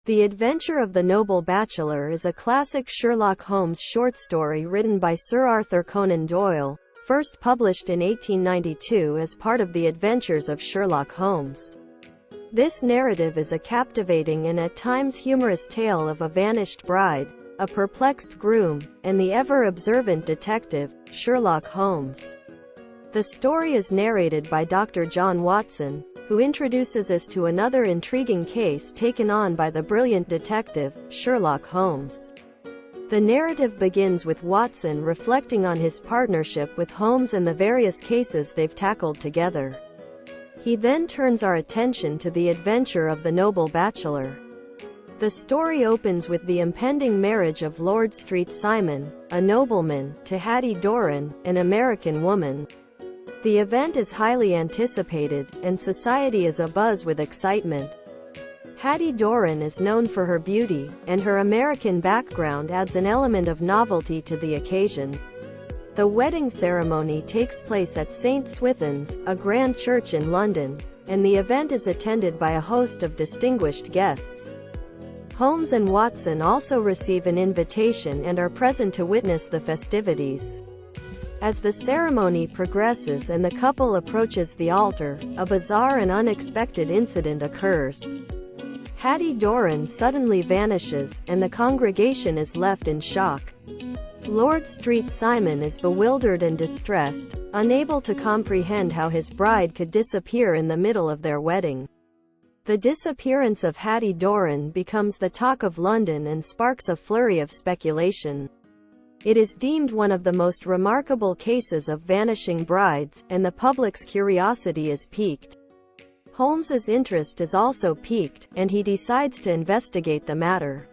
The Adventure of the Noble Bachelor is a classic Sherlock Holmes short story written by Sir Arthur Conan Doyle, first published in 1892 as part of the Adventures of Sherlock Holmes. This narrative is a captivating and at times humorous tale of a vanished bride, a perplexed groom, and the ever-observant detective, Sherlock Holmes. The story is narrated by Dr. John Watson, who introduces us to another intriguing case taken on by the brilliant detective, Sherlock Holmes. The narrative begins with Watson reflecting on his partnership with Holmes and the various cases they've tackled together. He then turns our attention to the adventure of the Noble Bachelor. The story opens with the impending marriage of Lord Street Simon, a nobleman, to Hattie Doran, an American woman. The event is highly anticipated, and society is abuzz with excitement. Hattie Doran is known for her beauty, and her American background adds an element of novelty to the occasion. The wedding ceremony takes place at St. Swithin's, a grand church in London, and the event is attended by a host of distinguished guests. Holmes and Watson also receive an invitation and are present to witness the festivities. As the ceremony progresses and the couple approaches the altar, a bizarre and unexpected incident occurs. Hattie Doran suddenly vanishes, and the congregation is left in shock. Lord Street Simon is bewildered and distressed, unable to comprehend how his bride could disappear in the middle of their wedding. The disappearance of Hattie Doran becomes the talk of London and sparks a flurry of speculation. It is deemed one of the most remarkable cases of vanishing brides, and the public's curiosity is piqued. Holmes's interest is also piqued, and he decides to investigate the matter.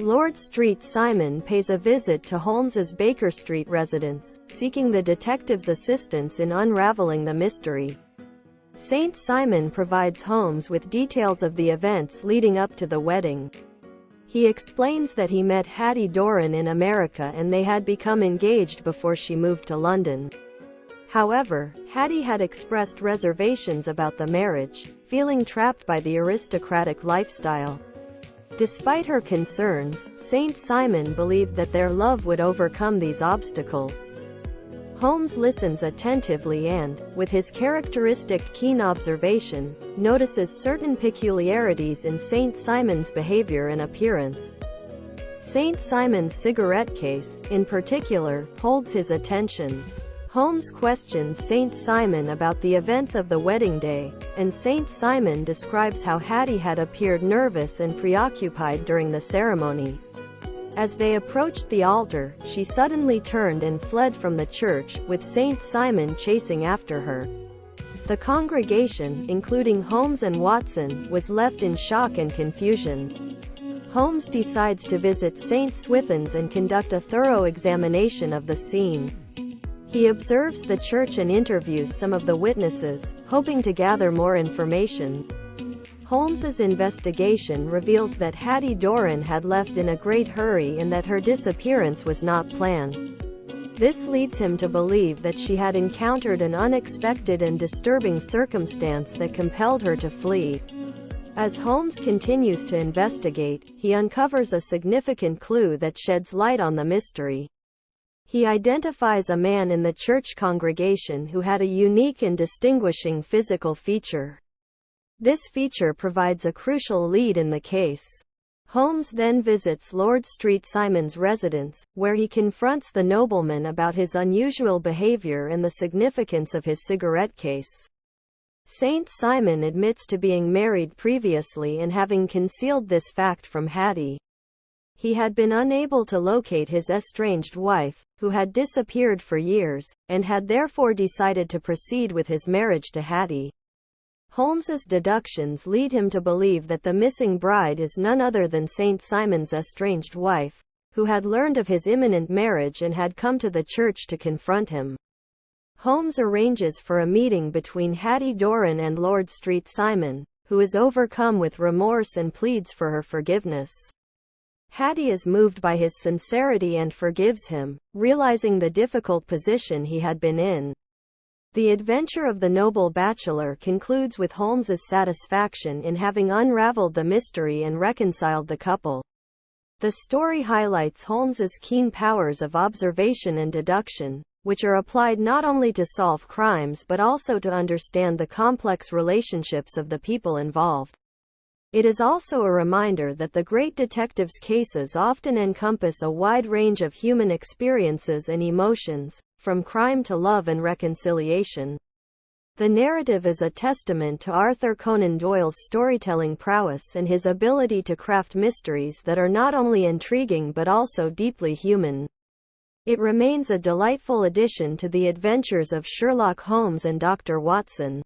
Lord Street Simon pays a visit to Holmes's Baker Street residence, seeking the detective's assistance in unraveling the mystery. St. Simon provides Holmes with details of the events leading up to the wedding. He explains that he met Hattie Doran in America and they had become engaged before she moved to London. However, Hattie had expressed reservations about the marriage, feeling trapped by the aristocratic lifestyle. Despite her concerns, St. Simon believed that their love would overcome these obstacles. Holmes listens attentively and, with his characteristic keen observation, notices certain peculiarities in St. Simon's behavior and appearance. St. Simon's cigarette case, in particular, holds his attention. Holmes questions St. Simon about the events of the wedding day, and St. Simon describes how Hattie had appeared nervous and preoccupied during the ceremony. As they approached the altar, she suddenly turned and fled from the church, with St. Simon chasing after her. The congregation, including Holmes and Watson, was left in shock and confusion. Holmes decides to visit St. Swithin's and conduct a thorough examination of the scene. He observes the church and interviews some of the witnesses, hoping to gather more information. Holmes's investigation reveals that Hattie Doran had left in a great hurry and that her disappearance was not planned. This leads him to believe that she had encountered an unexpected and disturbing circumstance that compelled her to flee. As Holmes continues to investigate, he uncovers a significant clue that sheds light on the mystery. He identifies a man in the church congregation who had a unique and distinguishing physical feature. This feature provides a crucial lead in the case. Holmes then visits Lord Street Simon's residence, where he confronts the nobleman about his unusual behavior and the significance of his cigarette case. St. Simon admits to being married previously and having concealed this fact from Hattie. He had been unable to locate his estranged wife, who had disappeared for years, and had therefore decided to proceed with his marriage to Hattie. Holmes's deductions lead him to believe that the missing bride is none other than St. Simon's estranged wife, who had learned of his imminent marriage and had come to the church to confront him. Holmes arranges for a meeting between Hattie Doran and Lord Street Simon, who is overcome with remorse and pleads for her forgiveness. Hattie is moved by his sincerity and forgives him, realizing the difficult position he had been in. The adventure of the Noble Bachelor concludes with Holmes's satisfaction in having unraveled the mystery and reconciled the couple. The story highlights Holmes's keen powers of observation and deduction, which are applied not only to solve crimes but also to understand the complex relationships of the people involved. It is also a reminder that the great detective's cases often encompass a wide range of human experiences and emotions, from crime to love and reconciliation. The narrative is a testament to Arthur Conan Doyle's storytelling prowess and his ability to craft mysteries that are not only intriguing but also deeply human. It remains a delightful addition to the adventures of Sherlock Holmes and Dr. Watson.